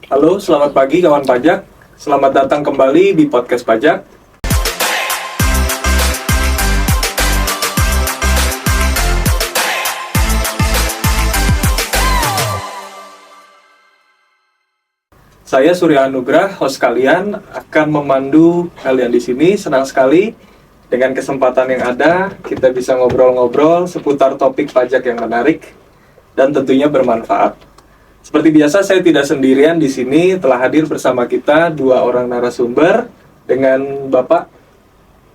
Halo, selamat pagi kawan pajak. Selamat datang kembali di podcast pajak. Saya Surya Anugrah, host kalian, akan memandu kalian di sini. Senang sekali dengan kesempatan yang ada, kita bisa ngobrol-ngobrol seputar topik pajak yang menarik dan tentunya bermanfaat. Seperti biasa, saya tidak sendirian di sini. Telah hadir bersama kita dua orang narasumber dengan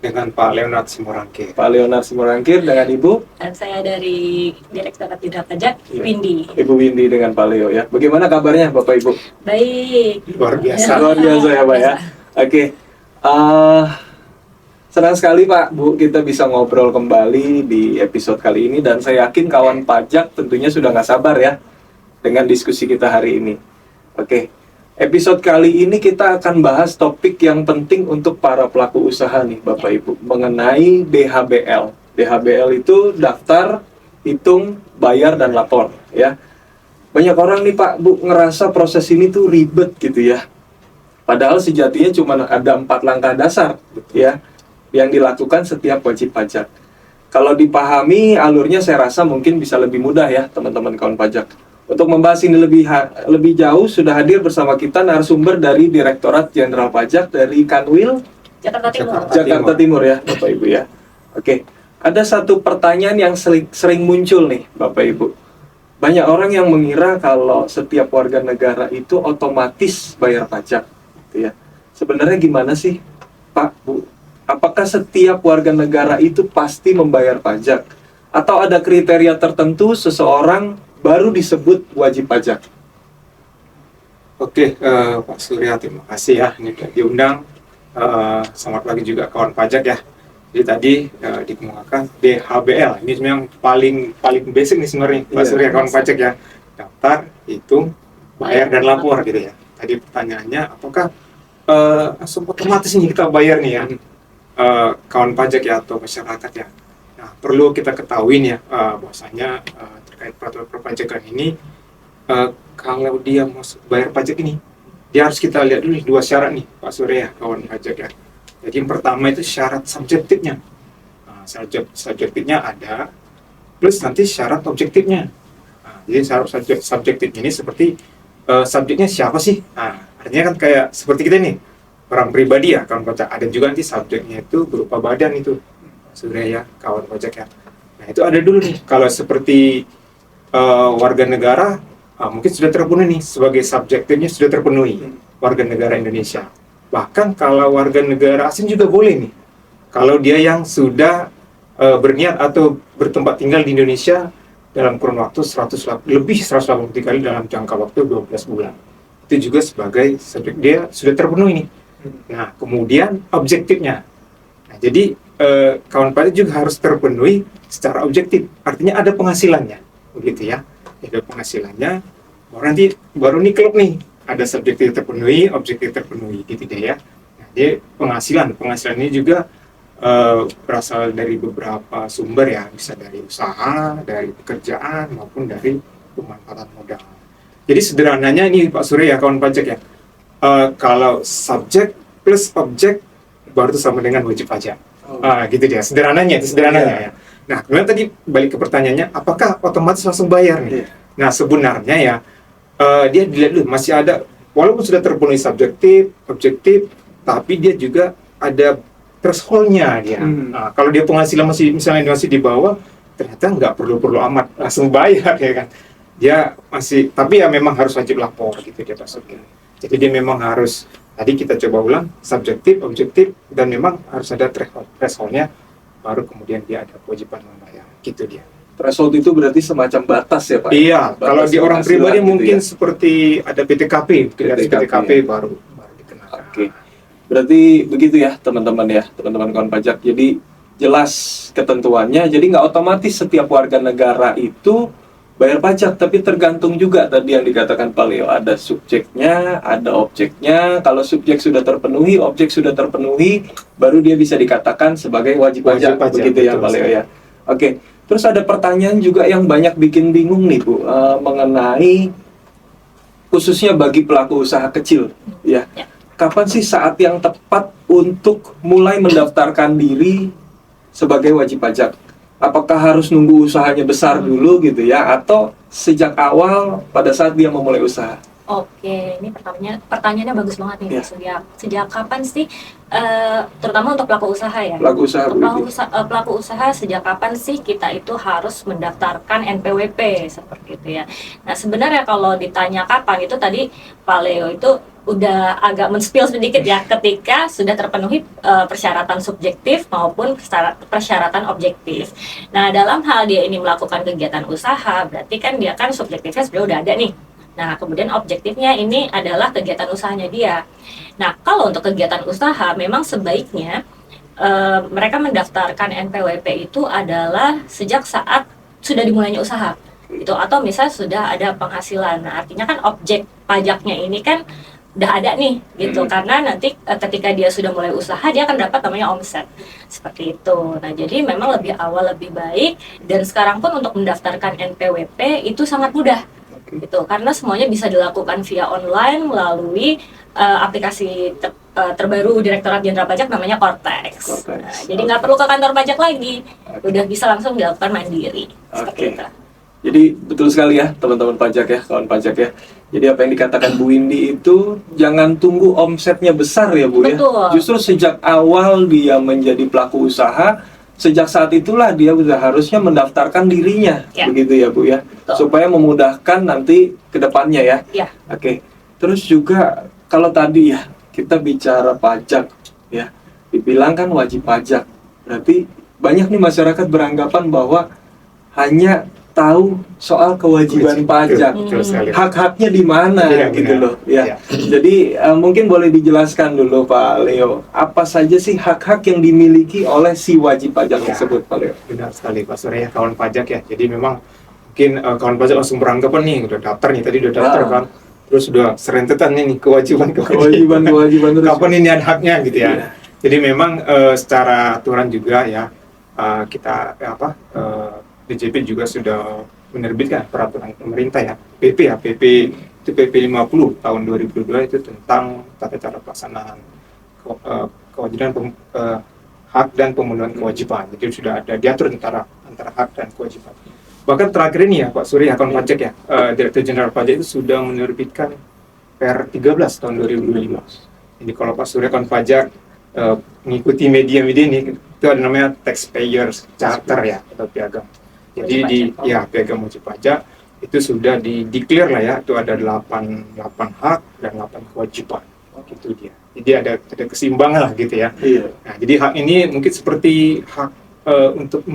dengan Pak Leonard Simorangkir. Pak Leonard Simorangkir dengan Ibu. Dan saya dari Direktorat Jenderal Pajak, Windy. Ibu Windy dengan Pak Leo ya. Bagaimana kabarnya Bapak Ibu? Baik. Luar biasa. Luar biasa ya Pak ya. Oke. Senang sekali Pak, Bu, kita bisa ngobrol kembali di episode kali ini. Dan saya yakin kawan pajak tentunya sudah nggak sabar ya dengan diskusi kita hari ini. Oke, episode kali ini kita akan bahas topik yang penting untuk para pelaku usaha nih Bapak Ibu, mengenai DHBL. DHBL itu daftar, hitung, bayar, dan lapor ya. Banyak orang nih Pak, Bu, ngerasa proses ini tuh ribet gitu ya. Padahal sejatinya cuma ada 4 langkah dasar ya yang dilakukan setiap wajib pajak. Kalau dipahami alurnya, saya rasa mungkin bisa lebih mudah ya teman-teman kawan pajak. Untuk membahas ini lebih jauh, sudah hadir bersama kita narasumber dari Direktorat Jenderal Pajak dari Kanwil Jakarta Timur. Jakarta Timur ya, Bapak Ibu ya. Oke, ada satu pertanyaan yang sering muncul nih, Bapak Ibu. Banyak orang yang mengira kalau setiap warga negara itu otomatis bayar pajak, gitu ya. Sebenarnya gimana sih, Pak, Bu? Apakah setiap warga negara itu pasti membayar pajak? Atau ada kriteria tertentu seseorang baru disebut wajib pajak? Oke, Pak Surya, terima kasih ya ini sudah diundang. Selamat pagi juga kawan pajak ya. Jadi tadi dikemukakan DHBL. Ini sebenarnya yang paling basic nih sebenarnya Pak Surya, kawan pajak ya. Daftar, hitung, bayar dan lapor gitu ya. Tadi pertanyaannya, apakah langsung otomatis ini kita bayar nih ya, kawan pajak ya atau masyarakat ya. Nah, perlu kita ketahui ya bahwasanya terkait peraturan perpajakan ini, kalau dia mau bayar pajak ini, dia harus kita lihat dulu nih 2 syarat nih Pak Surya, kawan pajak ya. Jadi yang pertama itu syarat subjektifnya. Nah, syarat subjektifnya ada, plus nanti syarat objektifnya. Nah, jadi syarat subjektif ini seperti subjeknya siapa sih? Nah, artinya kan kayak seperti kita nih, orang pribadi ya, kawan pajak. Ada juga nanti subjeknya itu berupa badan itu, Surya ya, kawan pajak ya. Nah, itu ada dulu nih. Kalau seperti warga negara, mungkin sudah terpenuhi nih, sebagai subjektifnya sudah terpenuhi, warga negara Indonesia. Bahkan kalau warga negara asing juga boleh nih, kalau dia yang sudah berniat atau bertempat tinggal di Indonesia dalam kurun waktu 180 kali dalam jangka waktu 12 bulan. Itu juga sebagai subjek, dia sudah terpenuhi nih. Nah, kemudian objektifnya. Nah, jadi kawan pajak juga harus terpenuhi secara objektif. Artinya ada penghasilannya, begitu ya. Ada penghasilannya, baru nih klub nih. Ada subjektif terpenuhi, objektif terpenuhi, gitu deh ya. Nah, jadi penghasilan ini juga berasal dari beberapa sumber ya, bisa dari usaha, dari pekerjaan maupun dari pemanfaatan modal. Jadi sederhananya ini Pak Surya ya, kawan pajak ya. Kalau subjek plus objek baru itu sama dengan wajib pajak. Gitu dia, sederhananya ya. Nah, kemudian tadi balik ke pertanyaannya, apakah otomatis langsung bayar nih? Nah, sebenarnya ya, dia dilihat dulu, masih ada, walaupun sudah terpenuhi subjektif, objektif, tapi dia juga ada threshold-nya dia. Nah, kalau dia penghasilan misalnya masih di bawah, ternyata nggak perlu amat langsung bayar ya kan. Dia masih, tapi ya memang harus wajib lapor gitu dia maksudnya. Jadi dia memang harus, tadi kita coba ulang, subjektif, objektif, dan memang harus ada threshold-nya, baru kemudian dia ada kewajiban membayar, gitu dia. Threshold itu berarti semacam batas ya Pak? Iya, kalau di orang pribadi gitu mungkin ya? Seperti ada PTKP ya. baru dikenakan. Oke, berarti begitu ya teman-teman kawan pajak. Jadi jelas ketentuannya, jadi nggak otomatis setiap warga negara itu bayar pajak, tapi tergantung juga tadi yang dikatakan Pak Leo, ada subjeknya, ada objeknya. Kalau subjek sudah terpenuhi, objek sudah terpenuhi, baru dia bisa dikatakan sebagai wajib pajak, begitu ya Pak Leo ya. Oke, terus ada pertanyaan juga yang banyak bikin bingung nih Bu, mengenai khususnya bagi pelaku usaha kecil, ya. Ya. Kapan sih saat yang tepat untuk mulai mendaftarkan diri sebagai wajib pajak? Apakah harus nunggu usahanya besar dulu gitu ya, atau sejak awal pada saat dia memulai usaha? Oke, ini pertanyaannya bagus banget nih. Ya. Sejak kapan sih, terutama untuk pelaku usaha ya? Pelaku usaha Untuk begitu. pelaku usaha sejak kapan sih kita itu harus mendaftarkan NPWP seperti itu ya? Nah sebenarnya kalau ditanya kapan itu tadi Pak Leo itu udah agak men-spill sedikit ya, ketika sudah terpenuhi persyaratan subjektif maupun persyaratan objektif. Nah dalam hal dia ini melakukan kegiatan usaha, berarti kan dia kan subjektifnya sebenarnya udah ada nih. Nah, kemudian objektifnya ini adalah kegiatan usahanya dia. Nah, kalau untuk kegiatan usaha, memang sebaiknya mereka mendaftarkan NPWP itu adalah sejak saat sudah dimulainya usaha. Itu atau misalnya sudah ada penghasilan. Nah, artinya kan objek pajaknya ini kan udah ada nih gitu. Karena nanti ketika dia sudah mulai usaha, dia akan dapat namanya omset. Seperti itu. Nah, jadi memang lebih awal lebih baik, dan sekarang pun untuk mendaftarkan NPWP itu sangat mudah. Gitu, karena semuanya bisa dilakukan via online melalui aplikasi terbaru Direktorat Jenderal Pajak namanya Cortex. Nah, jadi nggak perlu ke kantor pajak lagi, udah bisa langsung dilakukan mandiri. Seperti itu. Jadi betul sekali ya teman-teman pajak ya, kawan pajak ya. Jadi apa yang dikatakan Bu Windy itu jangan tunggu omsetnya besar ya Bu. Betul. Ya. Justru sejak awal dia menjadi pelaku usaha, sejak saat itulah dia sudah harusnya mendaftarkan dirinya, begitu ya Bu ya, supaya memudahkan nanti ke depannya ya. Ya. Oke. Terus juga kalau tadi ya kita bicara pajak ya, dibilang kan wajib pajak, berarti banyak nih masyarakat beranggapan bahwa hanya tahu soal kewajiban pajak, hak-haknya di mana gitu loh ya. Jadi mungkin boleh dijelaskan dulu Pak Leo, apa saja sih hak-hak yang dimiliki oleh si wajib pajak tersebut Pak Leo? Benar sekali Pak Surya, kawan pajak ya. Jadi memang mungkin kawan pajak langsung beranggapan nih udah daftar nih, tadi udah daftar kan, terus udah serentetan nih kewajiban terus. Kapan ini ada haknya gitu ya. Jadi memang secara aturan juga ya, kita DJP juga sudah menerbitkan peraturan pemerintah ya, PP itu PP 50 tahun 2002 itu tentang tata cara pelaksanaan kewajiban hak dan pemenuhan kewajiban. Jadi sudah ada diatur antara hak dan kewajiban. Bahkan terakhir ini ya Pak Surya, kawan pajak ya, Direktur Jenderal Pajak itu sudah menerbitkan PR 13 tahun 2015. Jadi kalau Pak Surya kawan pajak mengikuti media-media ini, itu ada namanya taxpayer charter ya, atau piagam. Jadi piagam wajib pajak itu sudah di-declare lah ya, itu ada 8 hak dan 8 kewajiban. Gitu dia. Jadi ada keseimbangan lah gitu ya. Nah, jadi hak ini mungkin seperti hak untuk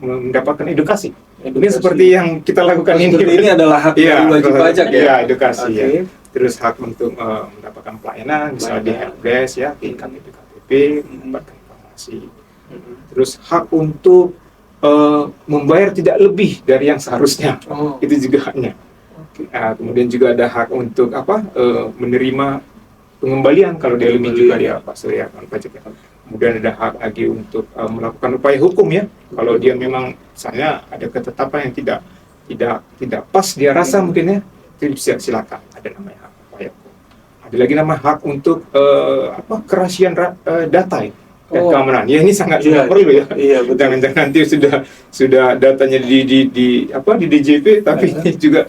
mendapatkan edukasi. Mungkin seperti yang kita lakukan ini. Ini adalah hak dari wajib pajak ya. Iya, edukasi ya. Terus hak untuk mendapatkan pelayanan, misalnya di helpdesk ya, di KTP, mendapatkan informasi. Terus hak untuk membayar tidak lebih dari yang seharusnya, itu juga haknya. Kemudian juga ada hak untuk menerima pengembalian kalau dia lebih juga dia Pak Surya kan pajak. Kemudian ada hak lagi untuk melakukan upaya hukum ya, kalau dia memang misalnya ada ketetapan yang tidak pas dia rasa mungkin ya, itu bisa silakan, ada namanya hak upaya hukum. Ada lagi nama hak untuk kerahasiaan data ya. Dan keamanan, ya ini sangat perlu ya. Jangan-jangan nanti sudah datanya di DJP, tapi ini juga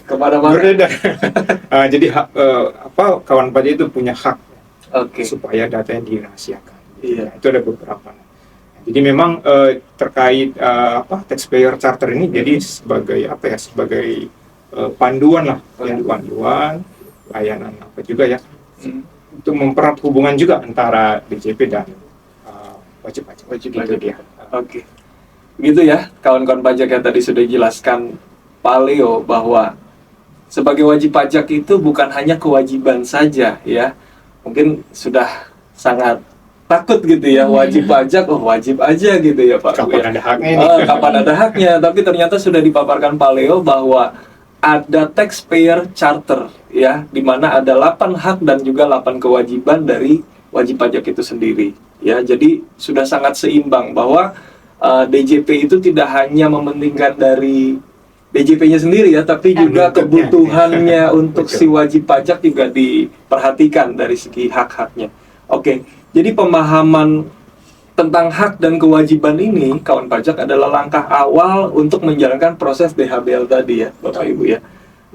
beredar. Jadi kawan pajak itu punya hak supaya datanya dirahasiakan. Itu ada beberapa. Jadi memang terkait taxpayer charter ini jadi sebagai sebagai panduan lah, panduan layanan juga ya, untuk mempererat hubungan juga antara DJP dan wajib pajak dia. Oke. Begitu ya, kawan-kawan pajak yang tadi sudah dijelaskan Pak Leo bahwa sebagai wajib pajak itu bukan hanya kewajiban saja ya. Mungkin sudah sangat takut gitu ya, wajib pajak, wajib aja gitu ya Pak. Kapan ada haknya ini? Kapan ada haknya, tapi ternyata sudah dipaparkan Pak Leo bahwa ada taxpayer charter ya, di mana ada 8 hak dan juga 8 kewajiban dari wajib pajak itu sendiri. Ya, jadi sudah sangat seimbang bahwa DJP itu tidak hanya mementingkan dari DJP-nya sendiri ya, tapi juga Bentuknya. kebutuhannya untuk Betul. si wajib pajak juga diperhatikan dari segi hak-haknya. Oke, jadi pemahaman tentang hak dan kewajiban ini, kawan pajak, adalah langkah awal untuk menjalankan proses DHBL tadi ya, Bapak Ibu ya.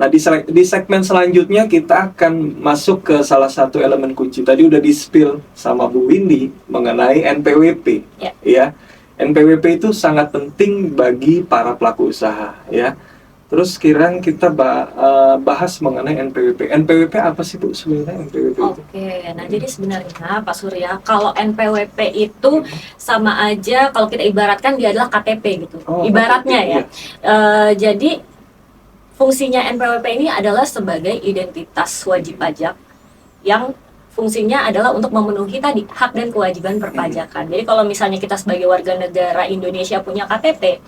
Nah, di segmen selanjutnya kita akan masuk ke salah satu elemen kunci. Tadi udah di-spill sama Bu Windy mengenai NPWP. Ya. Ya. NPWP itu sangat penting bagi para pelaku usaha ya. Terus sekarang kita bahas mengenai NPWP. NPWP apa sih Bu sebenarnya NPWP itu? Oke, nah jadi sebenarnya Pak Surya, kalau NPWP itu sama aja kalau kita ibaratkan dia adalah KTP gitu, Oh, ibaratnya KTP, ya. Jadi fungsinya NPWP ini adalah sebagai identitas wajib pajak yang fungsinya adalah untuk memenuhi tadi hak dan kewajiban perpajakan. Jadi kalau misalnya kita sebagai warga negara Indonesia punya KTP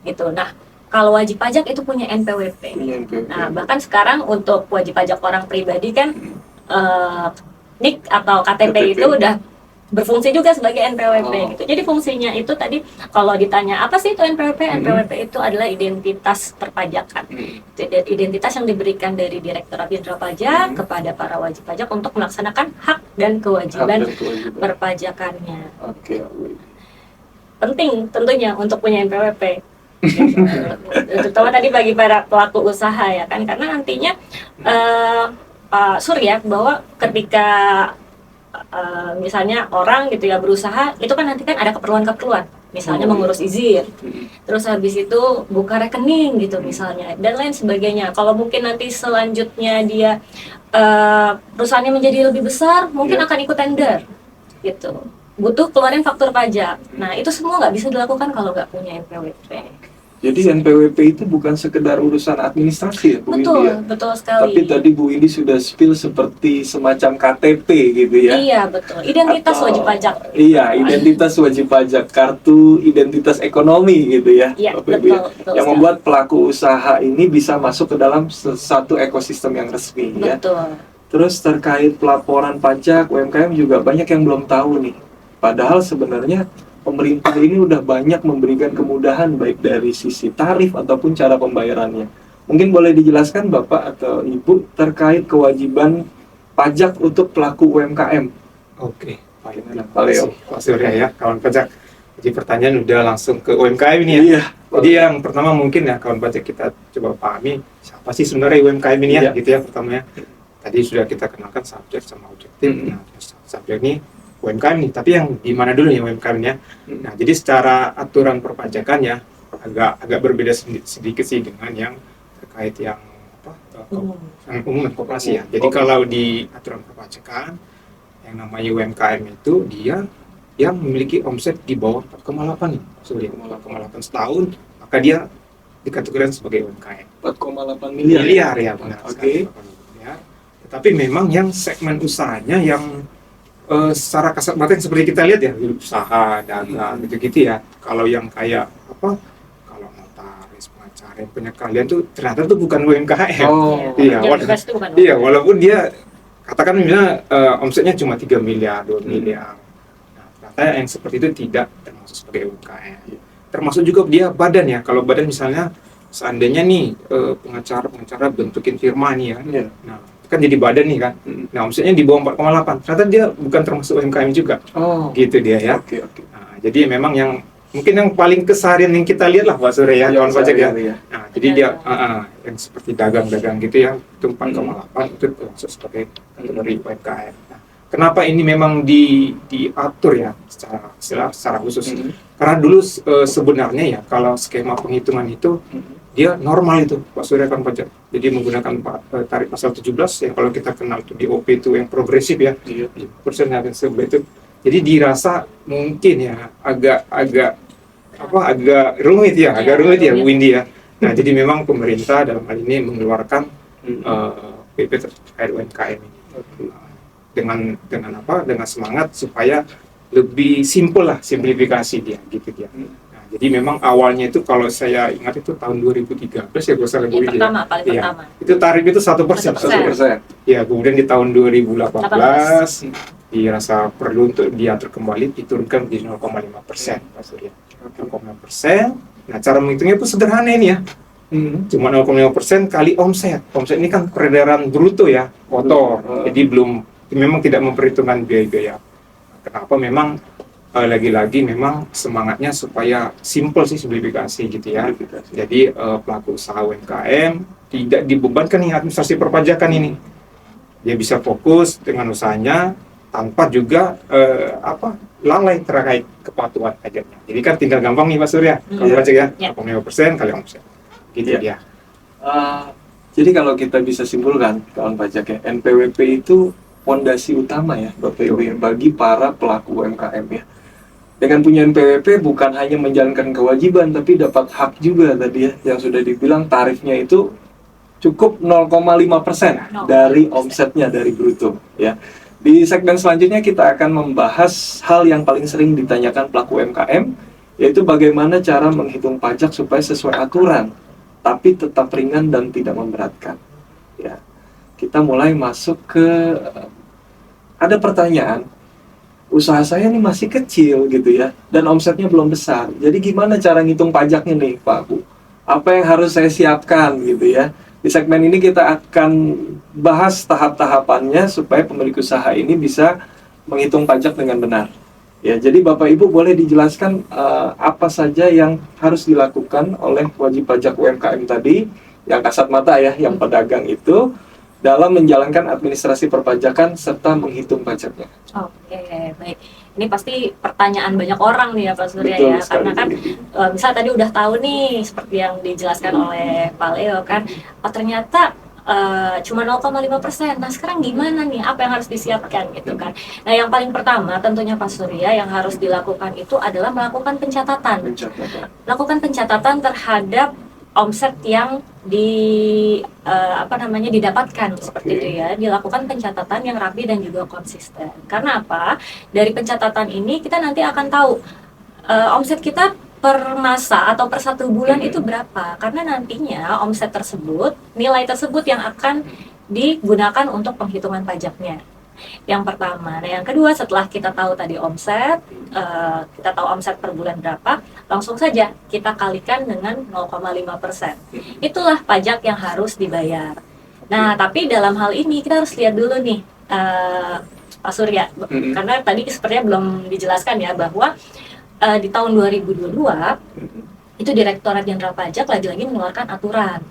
gitu, nah kalau wajib pajak itu punya NPWP. Punya NPWP. Nah, bahkan sekarang untuk wajib pajak orang pribadi kan NIK atau KTP itu udah berfungsi juga sebagai NPWP gitu. Jadi fungsinya itu tadi kalau ditanya apa sih itu NPWP? NPWP itu adalah identitas perpajakan. Jadi identitas yang diberikan dari Direktorat Jenderal Pajak kepada para wajib pajak untuk melaksanakan hak dan kewajiban perpajakannya. Oke. Penting tentunya untuk punya NPWP. Terutama tadi bagi para pelaku usaha ya kan, karena nantinya Pak Surya bahwa ketika misalnya orang gitu ya berusaha, itu kan nanti kan ada keperluan-keperluan, misalnya mengurus izin, terus habis itu buka rekening gitu misalnya, dan lain sebagainya. Kalau mungkin nanti selanjutnya dia perusahaannya menjadi lebih besar, mungkin akan ikut tender gitu, butuh keluarin faktur pajak. Nah itu semua nggak bisa dilakukan kalau nggak punya NPWP. Jadi NPWP itu bukan sekedar urusan administrasi ya Bu Betul, Windy ya? betul sekali. Tapi tadi Bu Windy sudah spill seperti semacam KTP gitu ya? Iya betul, identitas wajib pajak. Iya, identitas wajib pajak, kartu identitas ekonomi gitu ya, Iya, Bapak Ibu ya. betul Yang sekali. membuat pelaku usaha ini bisa masuk ke dalam satu ekosistem yang resmi ya. Betul. Terus terkait pelaporan pajak, UMKM juga banyak yang belum tahu nih. Padahal sebenarnya pemerintah ini udah banyak memberikan kemudahan baik dari sisi tarif ataupun cara pembayarannya. Mungkin boleh dijelaskan Bapak atau Ibu terkait kewajiban pajak untuk pelaku UMKM. Oke, baik. Pak Leo. Pak Surya ya, kawan pajak. Jadi pertanyaan udah langsung ke UMKM ini ya. Iya. Jadi yang pertama mungkin ya kawan pajak kita coba pahami siapa sih sebenarnya UMKM ini ya, Iya. gitu ya pertamanya. Tadi sudah kita kenalkan subjek sama objektif. Nah, subjek ini UMKM nih, tapi yang di mana dulu ya UMKM-nya? Nah, jadi secara aturan perpajakan ya agak berbeda sedikit sih dengan yang terkait yang apa? Yang umum dan koperasi ya. Jadi kalau di aturan perpajakan yang namanya UMKM itu dia yang memiliki omset di bawah 4,8 nih, sorry 4,8 setahun, maka dia dikategorikan sebagai UMKM. 4,8 miliar. Miliar ya benar. Oke. Miliar. Tetapi memang yang segmen usahanya yang secara kasat mata yang seperti kita lihat ya, usaha, dagang, gitu-gitu ya. Kalau yang kayak apa? Kalau notaris, pengacara, yang punya keahlian tuh ternyata tuh bukan UMKM. Oh, iya, Yang bebas itu bukan iya, walaupun dia katakan misalnya omsetnya cuma 3 miliar, 2 miliar. Nah, ternyata yang seperti itu tidak termasuk sebagai UMKM. Termasuk juga dia badan ya. Kalau badan misalnya seandainya nih pengacara bentukin firma nih ya. Iya. Nah, kan jadi badan nih kan. Nah, omsetnya di bawah 4,8. Ternyata dia bukan termasuk UMKM juga. Oh, Gitu dia ya. oke. Nah, jadi memang yang mungkin yang paling keseharian yang kita lihat lah Pak Surya ya, kawan pajak ya. Nah, jadi dia yang seperti dagang-dagang gitu ya, itu 4,8 itu termasuk sebagai kategori UMKM. Nah, kenapa ini memang diatur ya secara khusus? Karena dulu sebenarnya ya kalau skema penghitungan itu dia normal itu Pak Surya kan pajak. Jadi menggunakan tarif pasal 17 yang kalau kita kenal itu di OP itu yang progresif ya. Iya. Persen yang sebelah itu. Jadi dirasa mungkin ya agak rumit ya, rumit. Windy ya. Nah, jadi memang pemerintah dalam hal ini mengeluarkan PP terkait UMKM ini. Dengan apa? Dengan semangat supaya lebih simpel lah, simplifikasi dia gitu dia. Nah, jadi memang awalnya itu kalau saya ingat itu tahun 2013 ya besar Yang pertama, paling pertama. Itu tarif itu 1%. 1%. Ya, kemudian di tahun 2018 dirasa perlu untuk diatur kembali, diturunkan di 0,5%, Pak Surya. 0,5%. Nah, cara menghitungnya itu sederhana ini ya. Cuma 0,5% kali omset. Omset ini kan peredaran bruto ya, kotor. Jadi memang tidak memperhitungkan biaya-biaya. Kenapa memang lagi-lagi memang semangatnya supaya simple sih simplifikasi gitu ya. Jadi pelaku usaha UMKM tidak dibebankan nih administrasi perpajakan ini. Dia bisa fokus dengan usahanya tanpa juga lalai terkait kepatuhan pajaknya. Jadi kan tinggal gampang nih Pak Surya, kalau pajak ya, 0,5% kali omset. Gitu dia. Jadi kalau kita bisa simpulkan kawan pajak ya, NPWP itu fondasi utama ya Bapak Ibu ya, bagi para pelaku UMKM ya. Dengan punya NPWP bukan hanya menjalankan kewajiban tapi dapat hak juga tadi ya, yang sudah dibilang tarifnya itu cukup 0,5% dari omsetnya dari bruto ya. Di segmen selanjutnya kita akan membahas hal yang paling sering ditanyakan pelaku UMKM, yaitu bagaimana cara menghitung pajak supaya sesuai aturan tapi tetap ringan dan tidak memberatkan ya. Kita mulai masuk ke ada pertanyaan, usaha saya ini masih kecil gitu ya, dan omsetnya belum besar. Jadi gimana cara ngitung pajaknya nih Pak Bu? Apa yang harus saya siapkan gitu ya? Di segmen ini kita akan bahas tahap-tahapannya supaya pemilik usaha ini bisa menghitung pajak dengan benar. Ya, jadi Bapak Ibu boleh dijelaskan apa saja yang harus dilakukan oleh wajib pajak UMKM tadi, yang kasat mata ya, yang pedagang itu, dalam menjalankan administrasi perpajakan serta menghitung pajaknya. Oke, baik. Ini pasti pertanyaan banyak orang nih ya Pak Surya. Betul ya, karena kan misal tadi udah tahu nih seperti yang dijelaskan oleh Pak Leo kan, oh ternyata cuma 0,5%. Nah sekarang gimana nih? Apa yang harus disiapkan gitu kan? Nah yang paling pertama tentunya Pak Surya yang harus dilakukan itu adalah melakukan pencatatan. Lakukan pencatatan terhadap omset yang didapatkan seperti itu ya. Dilakukan pencatatan yang rapi dan juga konsisten. Karena apa? Dari pencatatan ini kita nanti akan tahu omset kita per masa atau per 1 bulan itu berapa. Karena nantinya omset tersebut, nilai tersebut yang akan digunakan untuk penghitungan pajaknya. Yang pertama. Nah yang kedua, setelah kita tahu tadi omset, kita tahu omset per bulan berapa, langsung saja kita kalikan dengan 0,5%. Itulah pajak yang harus dibayar. Nah tapi dalam hal ini kita harus lihat dulu nih Pak Surya, karena tadi sepertinya belum dijelaskan ya bahwa di tahun 2022 itu Direktorat Jenderal Pajak lagi-lagi mengeluarkan aturan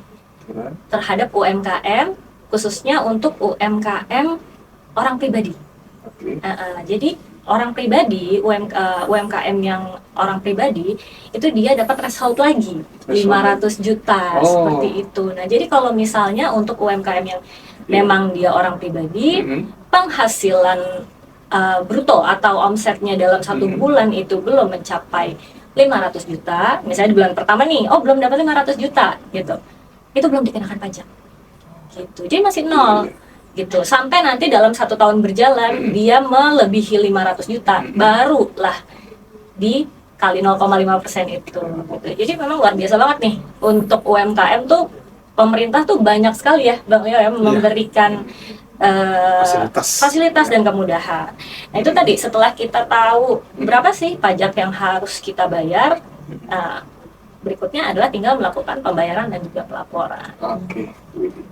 terhadap UMKM, khususnya untuk UMKM orang pribadi. Jadi orang pribadi, UMKM yang orang pribadi itu dia dapat threshold lagi 500 juta seperti itu. Nah jadi kalau misalnya untuk UMKM yang memang dia orang pribadi, penghasilan bruto atau omsetnya dalam 1 bulan itu belum mencapai 500 juta, misalnya di bulan pertama nih, belum dapat 500 juta gitu, itu belum dikenakan pajak gitu, jadi masih nol gitu, sampai nanti dalam 1 tahun berjalan dia melebihi 500 juta, barulah dikali 0,5% itu gitu. Jadi memang luar biasa banget nih untuk UMKM tuh, pemerintah tuh banyak sekali ya Bang Leo ya memberikan fasilitas dan kemudahan. Nah itu tadi setelah kita tahu berapa sih pajak yang harus kita bayar, berikutnya adalah tinggal melakukan pembayaran dan juga pelaporan. Oke.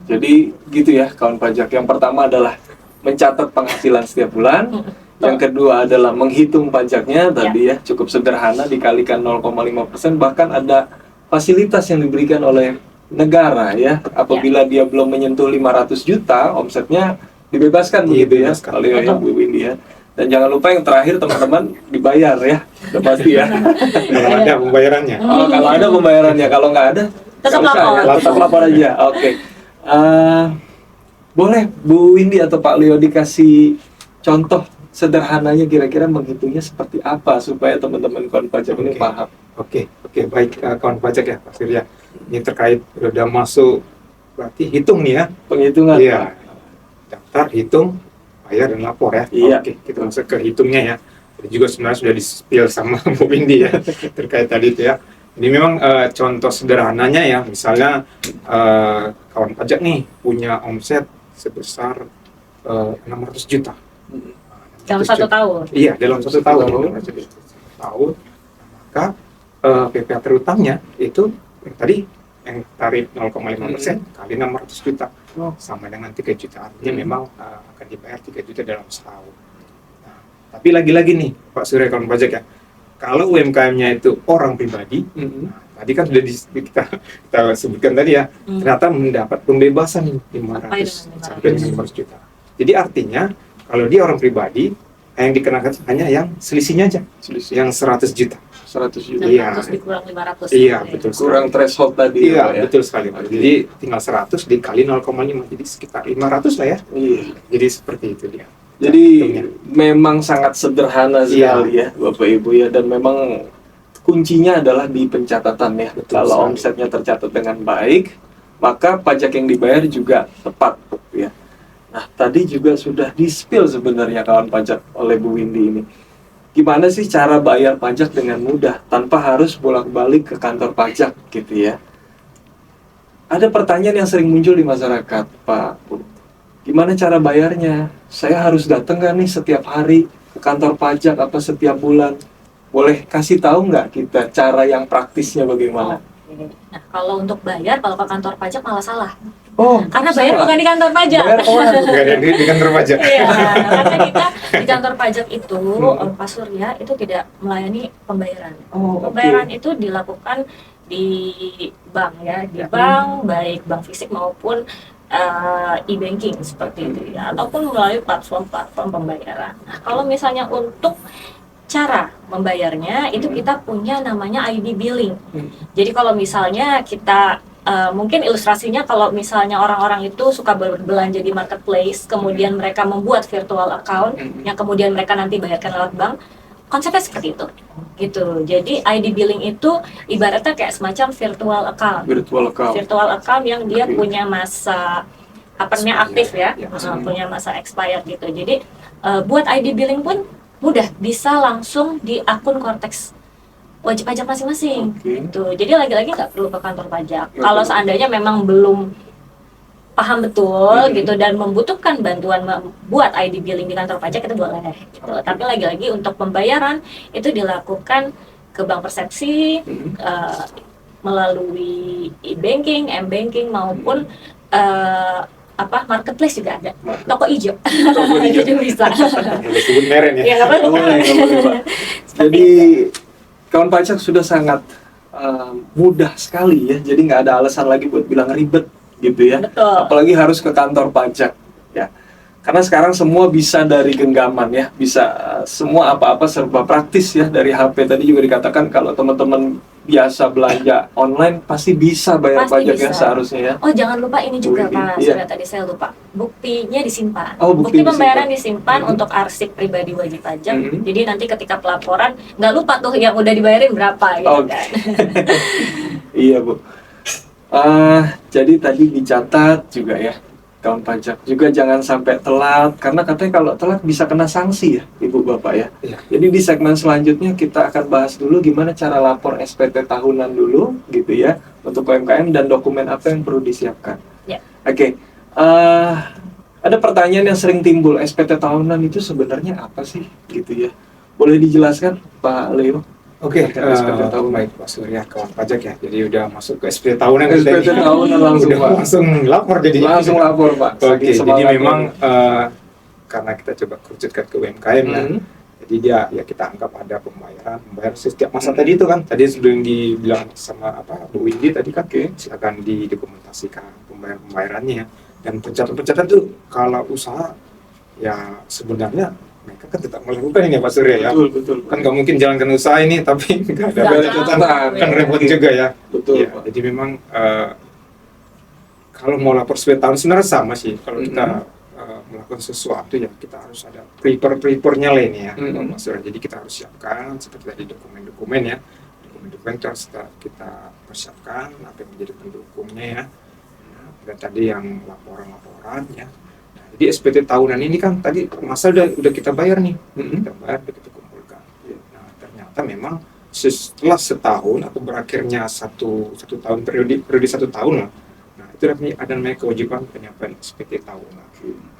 Jadi gitu ya kawan pajak. Yang pertama adalah mencatat penghasilan setiap bulan. Yang kedua adalah menghitung pajaknya tadi ya, cukup sederhana dikalikan 0,5%, bahkan ada fasilitas yang diberikan oleh negara ya, apabila dia belum menyentuh 500 juta omsetnya dibebaskan begitu ya oleh Bu Windy ya. Dan jangan lupa yang terakhir teman-teman dibayar ya, udah pasti ya. Kalau ada pembayarannya. Kalau ada pembayarannya, kalau nggak ada tetap nggak usah lapor. ya, tetap lapor aja. Oke. Boleh Bu Windy atau Pak Leo dikasih contoh sederhananya kira-kira menghitungnya seperti apa supaya teman-teman kawan pajak ini paham. Oke, baik kawan pajak ya Pak Surya. Ini terkait udah masuk, berarti hitung nih ya. Penghitungan. Iya. Daftar, hitung, bayar dan lapor ya. Iya. Oke, kita masuk ke hitungnya ya. Tadi juga sebenarnya sudah di-spill sama Bu Windy ya terkait tadi itu ya. Ini memang contoh sederhananya ya. Misalnya kawan pajak nih punya omset sebesar 600 juta. Dalam 1 tahun. Iya, dalam 1 tahun. Dalam 1 tahun. Maka PPh terutangnya itu tadi yang tarif 0,5% kali 600 juta Oh. sama dengan 3 juta. Artinya memang akan dibayar 3 juta dalam setahun. Nah, tapi lagi-lagi nih Pak Surya kawan pajak ya, kalau UMKM-nya itu orang pribadi, tadi kan sudah kita sebutkan tadi ya, ternyata mendapat pembebasan nih 500 sampai dengan 500 juta. Jadi artinya kalau dia orang pribadi, yang dikenakan hanya yang selisihnya aja, yang 100 juta. 100 juta. Iya. 600 dikurang 500. Iya, betul. Kurang threshold tadi Iya, Pak, ya. betul sekali Pak. Jadi tinggal 100 dikali 0,5, jadi sekitar 500 lah ya. Iya. Jadi seperti itu dia. Jadi Jatuhnya. memang sangat sederhana sekali ya Bapak Ibu ya, dan memang kuncinya adalah di pencatatan ya. Betul Kalau sekali. omsetnya tercatat dengan baik, maka pajak yang dibayar juga tepat ya. Nah, tadi juga sudah di-spill sebenarnya kawan pajak oleh Bu Windy ini. Gimana sih cara bayar pajak dengan mudah tanpa harus bolak-balik ke kantor pajak gitu ya? Ada pertanyaan yang sering muncul di masyarakat, Pak Bu. Gimana cara bayarnya? Saya harus datang nggak nih setiap hari ke kantor pajak apa setiap bulan? Boleh kasih tahu nggak kita cara yang praktisnya bagaimana? Nah, kalau untuk bayar, kalau ke kantor pajak malah salah. Oh, Karena bayar bukan di kantor pajak. Bayar orang. Nggak ada di kantor pajak. Iya, karena kita di kantor pajak itu, Pak Surya itu tidak melayani pembayaran. Oh, Pembayaran itu dilakukan di bank ya, di bank, baik bank fisik maupun e-banking seperti itu ya, ataupun melalui platform-platform pembayaran. Nah, kalau misalnya untuk cara membayarnya itu kita punya namanya ID billing. Jadi kalau misalnya kita mungkin ilustrasinya kalau misalnya orang-orang itu suka berbelanja di marketplace, kemudian mereka membuat virtual account yang kemudian mereka nanti bayarkan lewat bank, konsepnya seperti itu. Gitu. Jadi ID billing itu ibaratnya kayak semacam virtual account. Virtual account yang dia punya masa aktif ya, punya masa expired gitu. Jadi buat ID billing pun mudah, bisa langsung di akun Kortex wajib pajak masing-masing. Gitu. Jadi lagi-lagi nggak perlu ke kantor pajak. Kalau seandainya memang belum paham betul gitu dan membutuhkan bantuan membuat ID billing di kantor pajak, itu boleh gitu. Tapi lagi-lagi untuk pembayaran itu dilakukan ke bank persepsi melalui e-banking, m-banking maupun marketplace juga ada, toko hijau. Jadi bisa. Disebut meren ya. Ya nggak apa-apa. Nggak boleh, Pak. Jadi kawan pajak sudah sangat mudah sekali ya. Jadi nggak ada alasan lagi buat bilang ribet gitu ya. Betul. Apalagi harus ke kantor pajak ya. Karena sekarang semua bisa dari genggaman ya, bisa semua apa-apa serba praktis ya, dari HP. Tadi juga dikatakan kalau teman-teman biasa belanja online pasti bisa bayar Pasti pajak ya bisa. seharusnya ya. Oh jangan lupa ini juga Pak, Iya. sudah tadi saya lupa, buktinya disimpan. Oh, bukti pembayaran disimpan. disimpan untuk arsip pribadi wajib pajak. Jadi nanti ketika pelaporan nggak lupa tuh yang udah dibayarin berapa gitu Oke. kan. Iya Bu. Jadi tadi dicatat juga ya kawan pajak. Juga jangan sampai telat, karena katanya kalau telat bisa kena sanksi ya Ibu Bapak ya. Iya. Jadi di segmen selanjutnya kita akan bahas dulu gimana cara lapor SPT tahunan dulu gitu ya untuk UMKM dan dokumen apa yang perlu disiapkan. Ya. Oke. Ada pertanyaan yang sering timbul, SPT tahunan itu sebenarnya apa sih gitu ya? Boleh dijelaskan Pak Leo? Oke, SPT tahunan. baik Pak Surya, kawan pajak ya. Jadi udah masuk ke SPT tahunan kan SPT tadi. tahunan langsung Udah Pak. langsung lapor jadi. Langsung lapor Pak. Oke, Saking jadi semangatnya. memang karena kita coba kerucutkan ke UMKM ya. Jadi dia ya kita anggap ada pembayar setiap masa tadi itu kan. Tadi sebelum dibilang sama Bu Windy tadi kan, silakan didokumentasikan pembayarannya. Dan pencatatan tuh kalau usaha ya sebenarnya mereka kan tetap melakukan ini Pak Surya ya. Betul. Kan nggak mungkin jalankan usaha ini tapi nggak ada Nggak catatan, tahu, kan ya. repot juga ya. Betul Ya, Pak. jadi memang kalau mau lapor setiap tahun sebenarnya sama sih. Kalau kita melakukan sesuatu ya kita harus ada prepare-nya lah ini ya, Pak Surya. Jadi kita harus siapkan seperti tadi dokumen-dokumen ya. Dokumen-dokumen itu harus kita persiapkan apa yang menjadi pendukungnya ya. Dan tadi yang laporan-laporan ya. Jadi SPT tahunan ini kan tadi masa udah kita bayar nih, kita bayar, udah kita kumpulkan. Nah ternyata memang setelah setahun atau berakhirnya satu tahun periode 1 tahun lah, nah itu ada namanya kewajiban penyampaian SPT tahunan.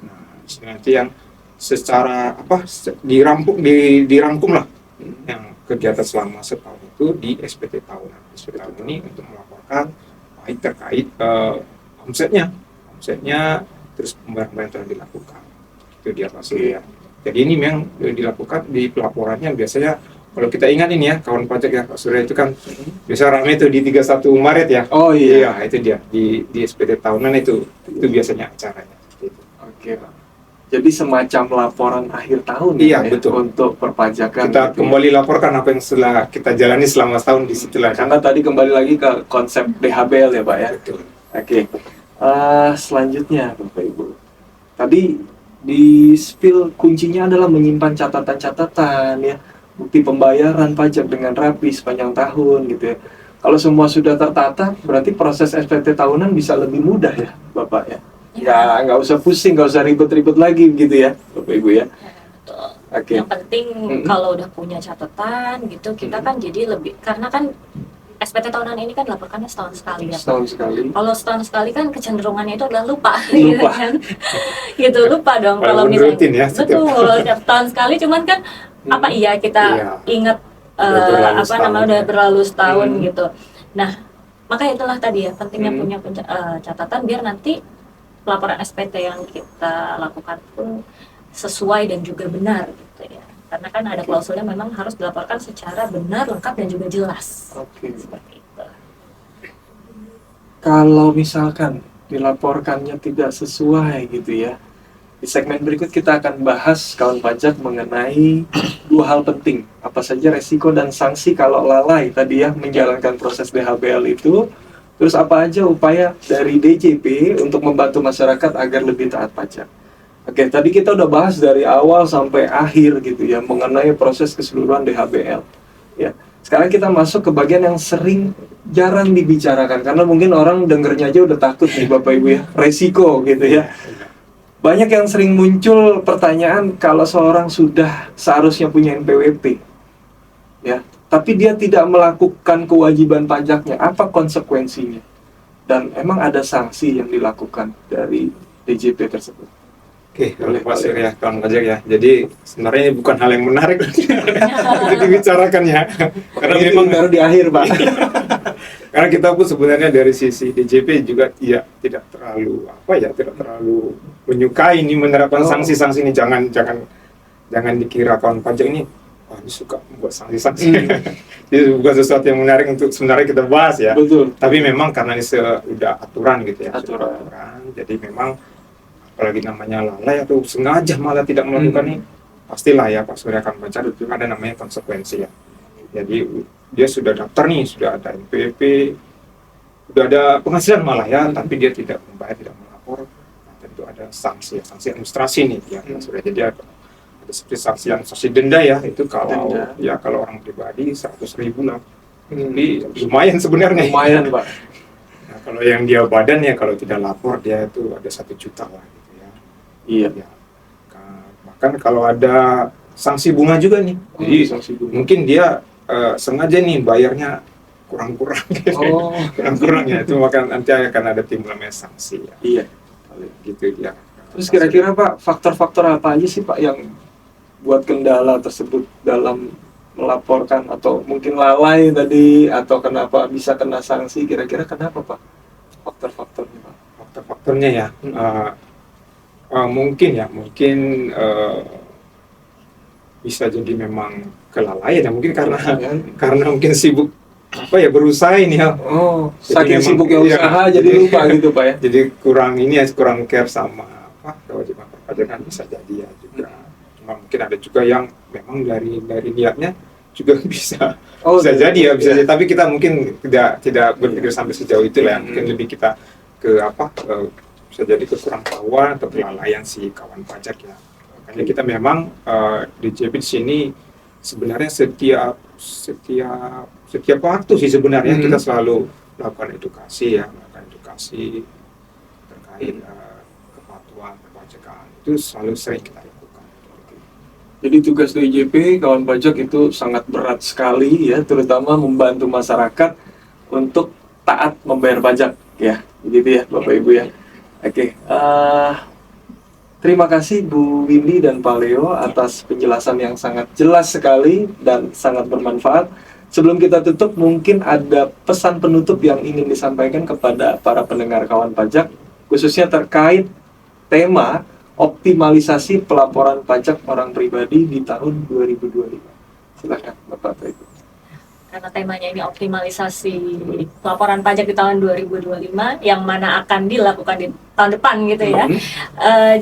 Nah nanti yang secara dirangkum lah yang kegiatan selama setahun itu di SPT tahunan. SPT tahunan ini untuk melaporkan baik terkait omsetnya, terus pembayaran yang telah dilakukan. Itu dia Pak Surya. Jadi ini memang dilakukan di pelaporannya biasanya. Kalau kita ingat ini ya, kawan pajak ya Pak Surya, itu kan biasa ramai itu di 31 Maret ya. Oh iya. Iya, itu dia di SPT tahunan itu biasanya acaranya. Gitu. Oke Pak. Jadi semacam laporan akhir tahun Iya, ya, betul. untuk perpajakan. Kita gitu ya. kembali laporkan apa yang setelah kita jalani selama setahun di situlah. Karena tadi kembali lagi ke konsep DHBL ya Pak ya. Betul. Oke. Selanjutnya Bapak Ibu. Tadi di spill kuncinya adalah menyimpan catatan-catatan ya, bukti pembayaran pajak dengan rapi sepanjang tahun gitu ya. Kalau semua sudah tertata, berarti proses SPT tahunan bisa lebih mudah ya Bapak ya. Nggak usah pusing, nggak usah ribet-ribet lagi gitu ya Bapak Ibu ya. Betul. Oke. Yang penting kalau udah punya catatan gitu, kita kan jadi lebih, karena kan SPT tahunan ini kan dilaporkannya setahun sekali ya Pak. Setahun sekali. Kalau setahun sekali kan kecenderungannya itu adalah lupa, Lupa. gitu kan. Gitu, lupa dong kalau Walaupun misalnya. rutin ya, setiap- Betul, setiap tahun sekali, cuman kan apa iya kita Iya. ingat Udah berlalu apa setahun namanya udah ya. berlalu setahun Hmm. gitu. Nah, maka itulah tadi ya pentingnya Hmm. punya catatan biar nanti pelaporan SPT yang kita lakukan pun sesuai dan juga benar gitu ya. Karena kan ada klausulnya memang harus dilaporkan secara benar, lengkap dan juga jelas. Oke. Seperti itu. Kalau misalkan dilaporkannya tidak sesuai gitu ya, di segmen berikut kita akan bahas kawan pajak mengenai dua hal penting. Apa saja resiko dan sanksi kalau lalai tadi ya menjalankan proses DHBL itu. Terus apa aja upaya dari DJP untuk membantu masyarakat agar lebih taat pajak. Oke, tadi kita udah bahas dari awal sampai akhir gitu ya mengenai proses keseluruhan DHBL. Ya. Sekarang kita masuk ke bagian yang jarang dibicarakan karena mungkin orang dengernya aja udah takut nih Bapak Ibu ya, resiko gitu ya. Banyak yang sering muncul pertanyaan kalau seorang sudah seharusnya punya NPWP ya, tapi dia tidak melakukan kewajiban pajaknya, apa konsekuensinya? Dan emang ada sanksi yang dilakukan dari DJP tersebut? Oke, Boleh, Pak boleh. Surya, kawan pajak ya. Jadi sebenarnya ini bukan hal yang menarik untuk dibicarakan ya. Karena Itu memang baru di akhir Pak. karena kita pun sebenarnya dari sisi DJP juga tidak terlalu menyukai ini menerapkan Oh. sanksi-sanksi ini. Jangan dikira kawan pajak ini ini suka membuat sanksi-sanksi. Jadi bukan sesuatu yang menarik untuk sebenarnya kita bahas ya. Betul. Tapi memang karena ini sudah aturan gitu ya. Aturan. Sudah aturan. Jadi memang apalagi namanya lalai atau sengaja malah tidak melakukan ini, pastilah ya Pak Surya akan baca ada namanya konsekuensi ya. Jadi dia sudah daftar nih, sudah ada NPWP, sudah ada penghasilan malah ya, tapi dia tidak membayar, tidak melapor, nah, tentu ada sanksi administrasi nih ya Pak Surya. Jadi ada seperti sanksi denda ya, itu kalau Denda. ya kalau orang pribadi 100.000 lah. Jadi lumayan sebenarnya. Lumayan Pak. Nah, kalau yang dia badan ya kalau tidak lapor dia itu ada 1 juta lah gitu ya. Iya. Ya. Bahkan kalau ada sanksi bunga juga nih. Jadi sanksi bunga. mungkin dia sengaja nih bayarnya kurang-kurang gitu. Oh. Kurang-kurang ya. Itu maka nanti akan ada timbulnya sanksi ya. Iya. Gitu ya. Terus kira-kira Pak, faktor-faktor apa aja sih Pak yang buat kendala tersebut dalam melaporkan atau mungkin lalai tadi atau kenapa bisa kena sanksi, kira-kira kenapa Pak? Faktor-faktornya Pak. Faktor-faktornya ya. Mungkin bisa jadi memang kelalaian ya, mungkin karena mungkin sibuk berusaha ini ya. Oh, Jadi saking memang- sibuknya iya. usaha jadi lupa gitu Pak ya. Jadi kurang care sama kewajiban perpajakan bisa jadi ya juga. Cuma mungkin ada juga yang memang dari niatnya juga bisa Oh, bisa iya. jadi ya, bisa jadi. Tapi kita mungkin tidak berpikir sampai sejauh itu lah ya. Mungkin lebih kita bisa jadi kekurangtahuan atau kelalaian si kawan pajak ya. Makanya kita memang di JP di sini sebenarnya setiap waktu sih sebenarnya kita selalu melakukan edukasi terkait kepatuhan perpajakan, itu selalu sering kita lakukan. Jadi tugas DJP kawan pajak itu sangat berat sekali ya, terutama membantu masyarakat untuk taat membayar pajak ya, begitu ya Bapak Ibu ya. Oke, terima kasih Bu Windy dan Pak Leo atas penjelasan yang sangat jelas sekali dan sangat bermanfaat. Sebelum kita tutup, mungkin ada pesan penutup yang ingin disampaikan kepada para pendengar kawan pajak, khususnya terkait tema optimalisasi pelaporan pajak orang pribadi di tahun 2025. Silakan Bapak atau Ibu. Karena temanya ini optimalisasi pelaporan pajak di tahun 2025 yang mana akan dilakukan di tahun depan gitu ya.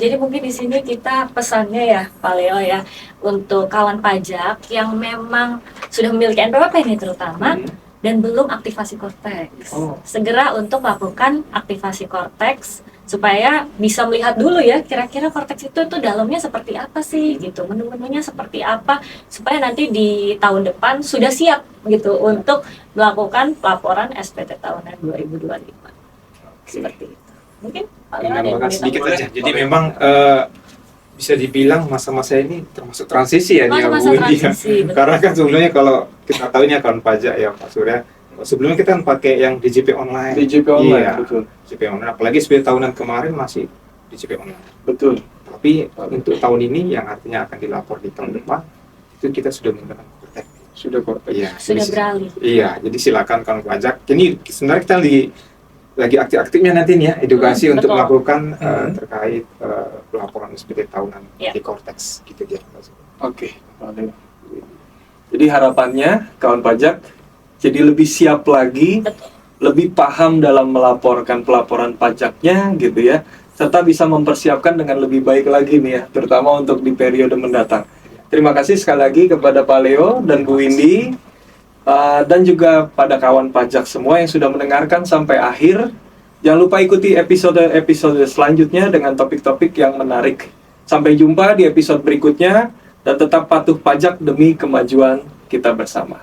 Jadi mungkin di sini kita pesannya ya Pak Leo ya, untuk kawan pajak yang memang sudah memiliki NPWP nih terutama dan belum aktivasi Cortex. Segera untuk melakukan aktivasi Cortex supaya bisa melihat dulu ya kira-kira Cortex itu dalamnya seperti apa sih gitu, menu-menunya seperti apa, supaya nanti di tahun depan sudah siap gitu untuk melakukan pelaporan SPT tahunan 2025 seperti itu. Mungkin Pak Leo ada yang Menambahkan mau sedikit ditambahkan? aja. Jadi memang bisa dibilang masa-masa ini termasuk transisi ya nih ya, Masa-masa Bu Windy ya. transisi, betul. Karena kan sebelumnya kalau kita tahu ini akun pajak ya Pak Surya, sebelumnya kita kan pakai yang DJP online. DJP online, Iya, betul. DJP online. Apalagi SPT tahunan kemarin masih DJP online. Betul. Tapi untuk tahun ini yang artinya akan dilapor di tahun depan, itu kita sudah menggunakan Cortex. Sudah Cortex. Iya, Sudah jadi- beralih. Iya, jadi silakan kawan pajak. Ini sebenarnya kita lagi aktif-aktifnya nanti nih ya, edukasi untuk betul. melakukan terkait pelaporan SPT tahunan Iya. di Cortex gitu dia. Oke, Pak. Jadi harapannya kawan pajak jadi lebih siap lagi, Betul. lebih paham dalam melaporkan pelaporan pajaknya gitu ya, serta bisa mempersiapkan dengan lebih baik lagi nih ya, terutama untuk di periode mendatang. Terima kasih sekali lagi kepada Pak Leo dan Bu Windy, dan juga pada kawan pajak semua yang sudah mendengarkan sampai akhir. Jangan lupa ikuti episode-episode selanjutnya dengan topik-topik yang menarik. Sampai jumpa di episode berikutnya, dan tetap patuh pajak demi kemajuan kita bersama.